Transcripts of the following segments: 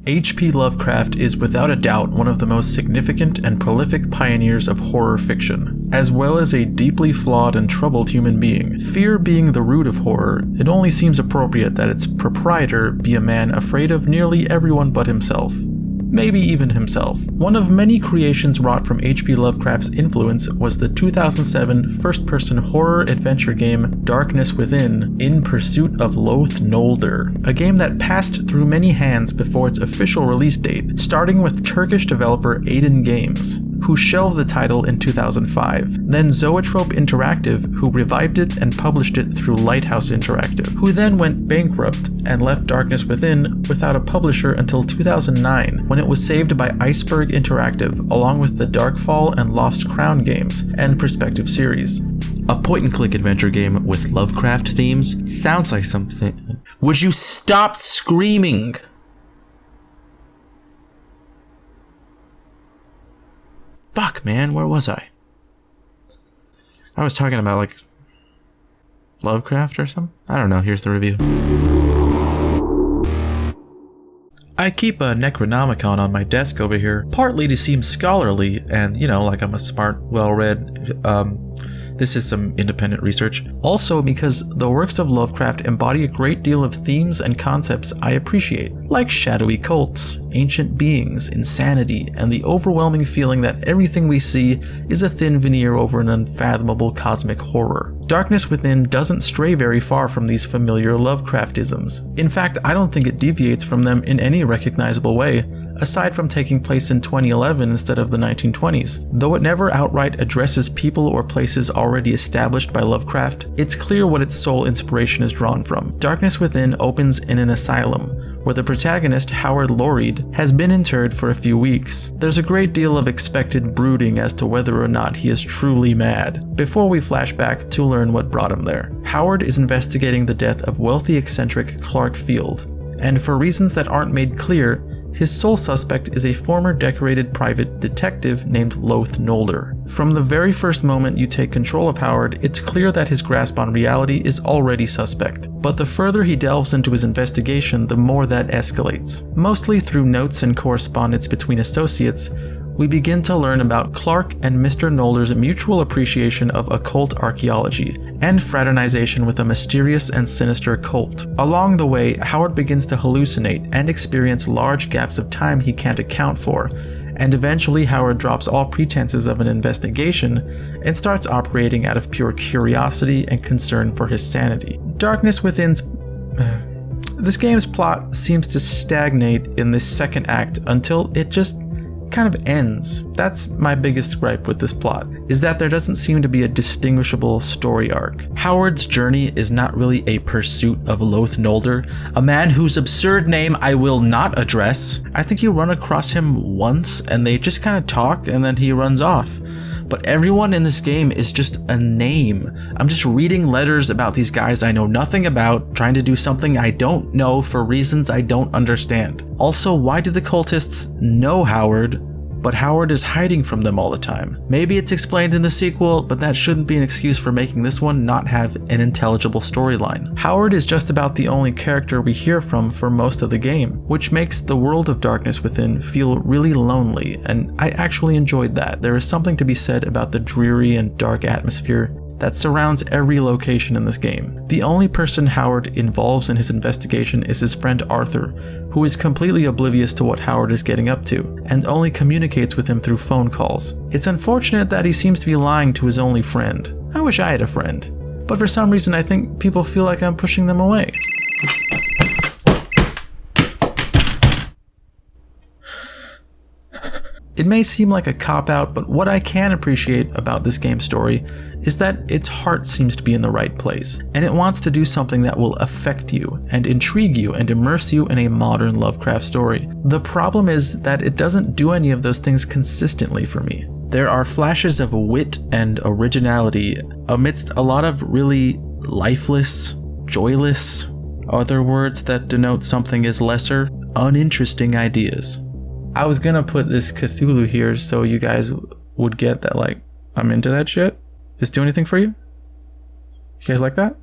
H.P. Lovecraft is without a doubt one of the most significant and prolific pioneers of horror fiction, as well as a deeply flawed and troubled human being. Fear being the root of horror, it only seems appropriate that its proprietor be a man afraid of nearly everyone but himself. Maybe even himself. One of many creations wrought from H.P. Lovecraft's influence was the 2007 first-person horror adventure game Darkness Within: In Pursuit of Loath Nolder, a game that passed through many hands before its official release date, starting with Turkish developer Aiden Games, who shelved the title in 2005, then Zoetrope Interactive, who revived it and published it through Lighthouse Interactive, who then went bankrupt and left Darkness Within without a publisher until 2009, when it was saved by Iceberg Interactive, along with the Darkfall and Lost Crown games and Perspective series. A point-and-click adventure game with Lovecraft themes sounds like something... Would you stop screaming? Fuck, man, where was I? I was talking about, like, Lovecraft or something? I don't know, here's the review. I keep a Necronomicon on my desk over here, partly to seem scholarly and, you know, like I'm a smart, well-read, this is some independent research. Also because the works of Lovecraft embody a great deal of themes and concepts I appreciate, like shadowy cults, ancient beings, insanity, and the overwhelming feeling that everything we see is a thin veneer over an unfathomable cosmic horror. Darkness Within doesn't stray very far from these familiar Lovecraftisms. In fact, I don't think it deviates from them in any recognizable way, aside from taking place in 2011 instead of the 1920s. Though it never outright addresses people or places already established by Lovecraft, it's clear what its sole inspiration is drawn from. Darkness Within opens in an asylum, where the protagonist, Howard Loreed, has been interred for a few weeks. There's a great deal of expected brooding as to whether or not he is truly mad, before we flash back to learn what brought him there. Howard is investigating the death of wealthy eccentric Clark Field, and for reasons that aren't made clear, his sole suspect is a former decorated private detective named Loath Nolder. From the very first moment you take control of Howard, it's clear that his grasp on reality is already suspect. But the further he delves into his investigation, the more that escalates. Mostly through notes and correspondence between associates, we begin to learn about Clark and Mr. Nolder's mutual appreciation of occult archaeology and fraternization with a mysterious and sinister cult. Along the way, Howard begins to hallucinate and experience large gaps of time he can't account for, and eventually Howard drops all pretenses of an investigation and starts operating out of pure curiosity and concern for his sanity. Darkness Within's... This game's plot seems to stagnate in this second act until it just kind of ends. That's my biggest gripe with this plot, is that there doesn't seem to be a distinguishable story arc. Howard's journey is not really a pursuit of Loath Nolder, a man whose absurd name I will not address. I think you run across him once and they just kind of talk and then he runs off. But everyone in this game is just a name. I'm just reading letters about these guys I know nothing about, trying to do something I don't know for reasons I don't understand. Also, why do the cultists know Howard, but Howard is hiding from them all the time? Maybe it's explained in the sequel, but that shouldn't be an excuse for making this one not have an intelligible storyline. Howard is just about the only character we hear from for most of the game, which makes the world of Darkness Within feel really lonely, and I actually enjoyed that. There is something to be said about the dreary and dark atmosphere that surrounds every location in this game. The only person Howard involves in his investigation is his friend Arthur, who is completely oblivious to what Howard is getting up to, and only communicates with him through phone calls. It's unfortunate that he seems to be lying to his only friend. I wish I had a friend, but for some reason I think people feel like I'm pushing them away. It may seem like a cop-out, but what I can appreciate about this game's story is that its heart seems to be in the right place, and it wants to do something that will affect you and intrigue you and immerse you in a modern Lovecraft story. The problem is that it doesn't do any of those things consistently for me. There are flashes of wit and originality amidst a lot of really lifeless, joyless, other words that denote something as lesser, uninteresting ideas. I was gonna put this Cthulhu here so you guys would get that, like, I'm into that shit. Does this do anything for you? You guys like that?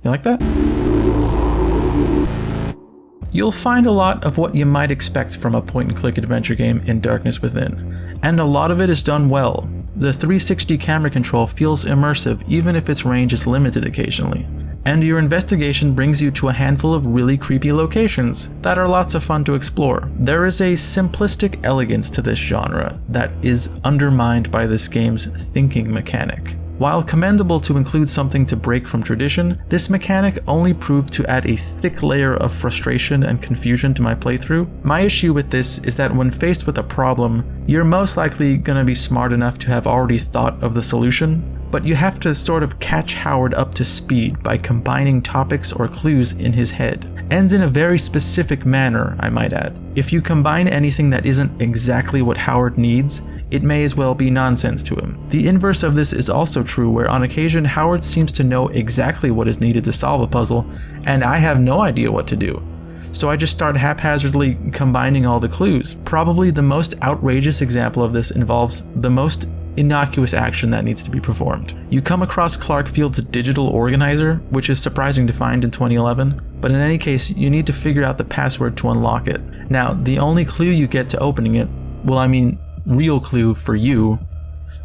You like that? You'll find a lot of what you might expect from a point-and-click adventure game in Darkness Within, and a lot of it is done well. The 360 camera control feels immersive even if its range is limited occasionally, and your investigation brings you to a handful of really creepy locations that are lots of fun to explore. There is a simplistic elegance to this genre that is undermined by this game's thinking mechanic. While commendable to include something to break from tradition, this mechanic only proved to add a thick layer of frustration and confusion to my playthrough. My issue with this is that when faced with a problem, you're most likely gonna be smart enough to have already thought of the solution, but you have to sort of catch Howard up to speed by combining topics or clues in his head. Ends in a very specific manner, I might add. If you combine anything that isn't exactly what Howard needs, it may as well be nonsense to him. The inverse of this is also true, where on occasion Howard seems to know exactly what is needed to solve a puzzle, and I have no idea what to do. So I just start haphazardly combining all the clues. Probably the most outrageous example of this involves the most innocuous action that needs to be performed. You come across Clark Field's digital organizer, which is surprising to find in 2011, but in any case, you need to figure out the password to unlock it. Now, the only clue you get to opening it, well, I mean, real clue for you.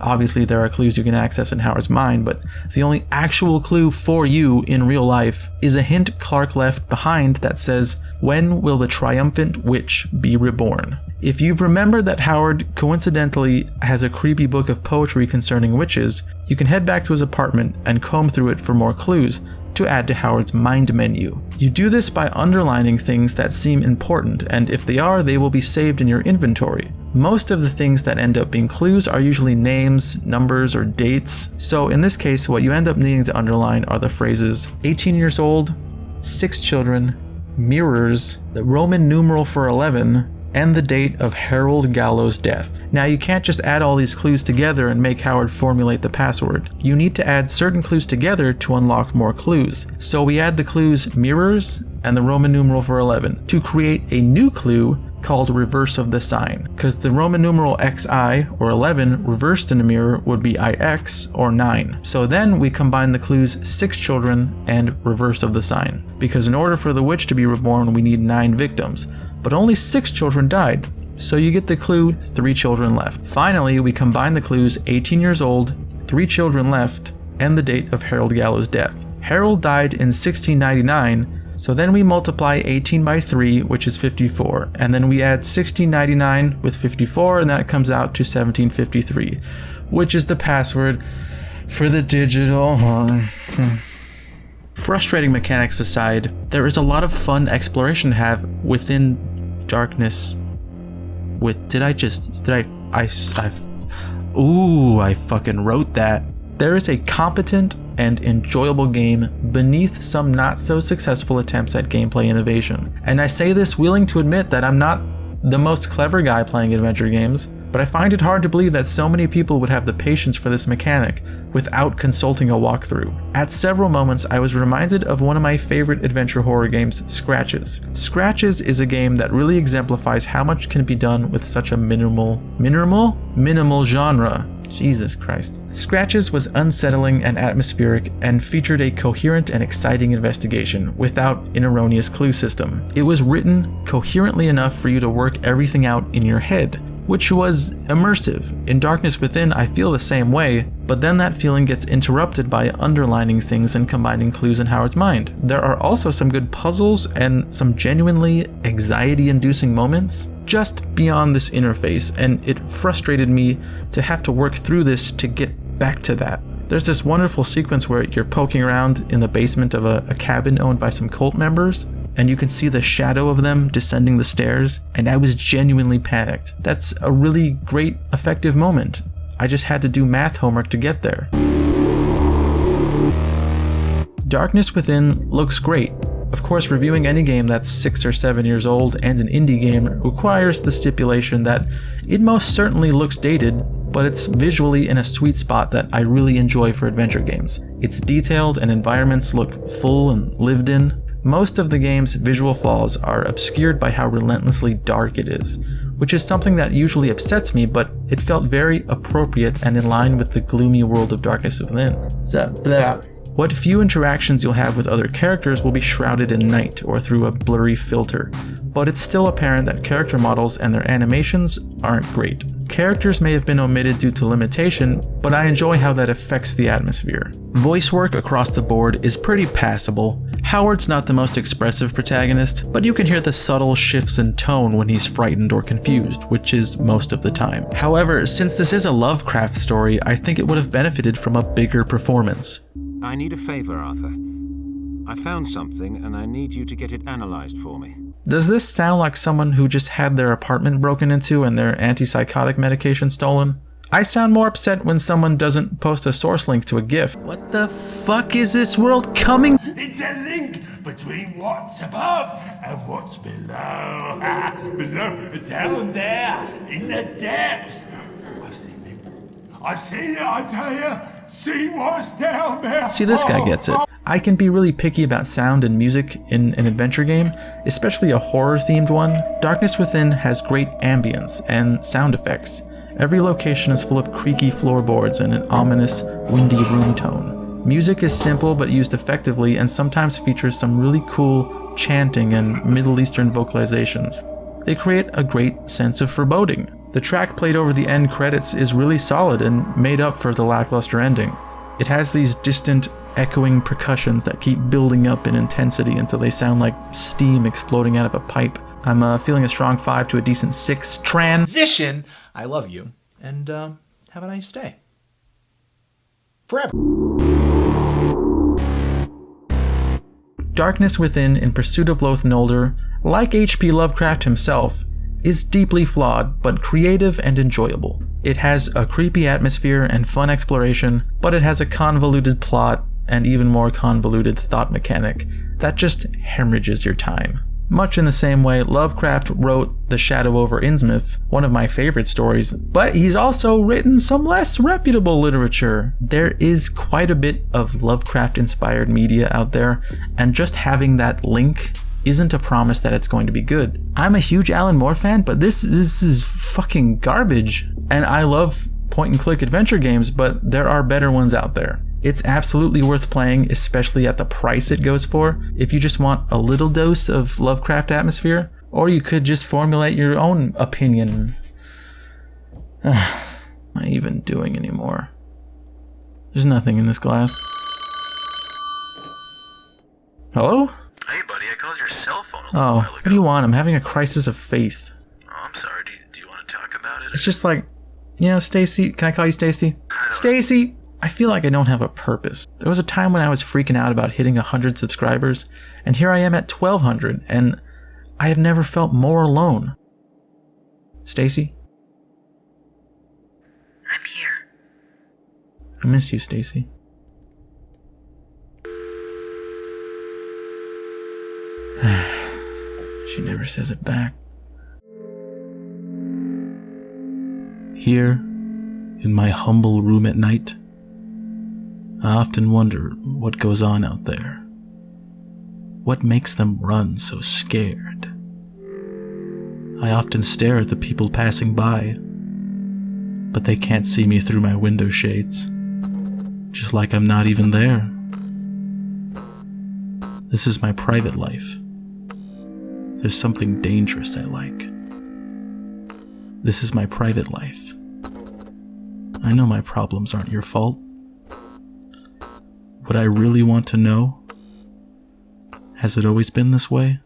Obviously there are clues you can access in Howard's mind, but the only actual clue for you in real life is a hint Clark left behind that says, "When will the triumphant witch be reborn?" If you've remembered that Howard coincidentally has a creepy book of poetry concerning witches, you can head back to his apartment and comb through it for more clues to add to Howard's mind menu. You do this by underlining things that seem important, and if they are, they will be saved in your inventory. Most of the things that end up being clues are usually names, numbers, or dates. So in this case, what you end up needing to underline are the phrases 18 years old, 6 children, mirrors, the Roman numeral for 11, and the date of Harold Gallo's death. Now you can't just add all these clues together and make Howard formulate the password. You need to add certain clues together to unlock more clues. So we add the clues mirrors and the Roman numeral for 11 to create a new clue called reverse of the sign, because the Roman numeral XI or 11 reversed in a mirror would be IX or 9. So then we combine the clues 6 children and reverse of the sign, because in order for the witch to be reborn we need 9 victims. But only 6 children died, so you get the clue 3 children left. Finally, we combine the clues 18 years old, 3 children left, and the date of Harold Gallo's death. Harold died in 1699, so then we multiply 18 by 3, which is 54, and then we add 1699 with 54, and that comes out to 1753, which is the password for the digital horn. Frustrating mechanics aside, there is a lot of fun exploration to have within Darkness with, I fucking wrote that. There is a competent and enjoyable game beneath some not so successful attempts at gameplay innovation. And I say this willing to admit that I'm not the most clever guy playing adventure games, but I find it hard to believe that so many people would have the patience for this mechanic without consulting a walkthrough. At several moments, I was reminded of one of my favorite adventure horror games, Scratches. Scratches is a game that really exemplifies how much can be done with such a minimal genre. Jesus Christ. Scratches was unsettling and atmospheric and featured a coherent and exciting investigation without an erroneous clue system. It was written coherently enough for you to work everything out in your head, which was immersive. In Darkness Within, I feel the same way, but then that feeling gets interrupted by underlining things and combining clues in Howard's mind. There are also some good puzzles and some genuinely anxiety-inducing moments just beyond this interface, and it frustrated me to have to work through this to get back to that. There's this wonderful sequence where you're poking around in the basement of a cabin owned by some cult members, and you can see the shadow of them descending the stairs, and I was genuinely panicked. That's a really great, effective moment. I just had to do math homework to get there. Darkness Within looks great. Of course, reviewing any game that's 6 or 7 years old and an indie game requires the stipulation that it most certainly looks dated, but it's visually in a sweet spot that I really enjoy for adventure games. It's detailed and environments look full and lived in. Most of the game's visual flaws are obscured by how relentlessly dark it is, which is something that usually upsets me, but it felt very appropriate and in line with the gloomy world of Darkness Within. What few interactions you'll have with other characters will be shrouded in night or through a blurry filter, but it's still apparent that character models and their animations aren't great. Characters may have been omitted due to limitation, but I enjoy how that affects the atmosphere. Voice work across the board is pretty passable. Howard's not the most expressive protagonist, but you can hear the subtle shifts in tone when he's frightened or confused, which is most of the time. However, since this is a Lovecraft story, I think it would have benefited from a bigger performance. I need a favor, Arthur. I found something and I need you to get it analyzed for me. Does this sound like someone who just had their apartment broken into and their antipsychotic medication stolen? I sound more upset when someone doesn't post a source link to a GIF. What the fuck is this world coming? It's a link between what's above and what's below. Below, down there, in the depths. I've seen it, I tell you. See what's down there. See, this guy gets it. I can be really picky about sound and music in an adventure game, especially a horror-themed one. Darkness Within has great ambience and sound effects. Every location is full of creaky floorboards and an ominous, windy room tone. Music is simple but used effectively and sometimes features some really cool chanting and Middle Eastern vocalizations. They create a great sense of foreboding. The track played over the end credits is really solid and made up for the lackluster ending. It has these distant, echoing percussions that keep building up in intensity until they sound like steam exploding out of a pipe. I'm feeling a strong 5 to a decent 6. Transition! I love you. And have a nice day. Forever. Darkness Within in Pursuit of Loath Nolder, like H.P. Lovecraft himself, is deeply flawed, but creative and enjoyable. It has a creepy atmosphere and fun exploration, but it has a convoluted plot and even more convoluted thought mechanic that just hemorrhages your time. Much in the same way Lovecraft wrote The Shadow over Innsmouth, one of my favorite stories, but he's also written some less reputable literature. There is quite a bit of Lovecraft-inspired media out there, and just having that link isn't a promise that it's going to be good. I'm a huge Alan Moore fan, but this is fucking garbage. And I love point-and-click adventure games, but there are better ones out there. It's absolutely worth playing, especially at the price it goes for, if you just want a little dose of Lovecraft atmosphere, or you could just formulate your own opinion. What am I even doing anymore? There's nothing in this glass. Hello? Hey, buddy, I called your cell phone a little Oh, while ago. what do you want? I'm having a crisis of faith. Oh, I'm sorry. Do you want to talk about it? It's just like, Stacy, can I call you Stacy? Stacy, I feel like I don't have a purpose. There was a time when I was freaking out about hitting 100 subscribers, and here I am at 1,200, and I have never felt more alone. Stacy? I'm here. I miss you, Stacy. She never says it back. Here, in my humble room at night, I often wonder what goes on out there. What makes them run so scared? I often stare at the people passing by, but they can't see me through my window shades, just like I'm not even there. This is my private life. There's something dangerous I like. This is my private life. I know my problems aren't your fault. What I really want to know, has it always been this way?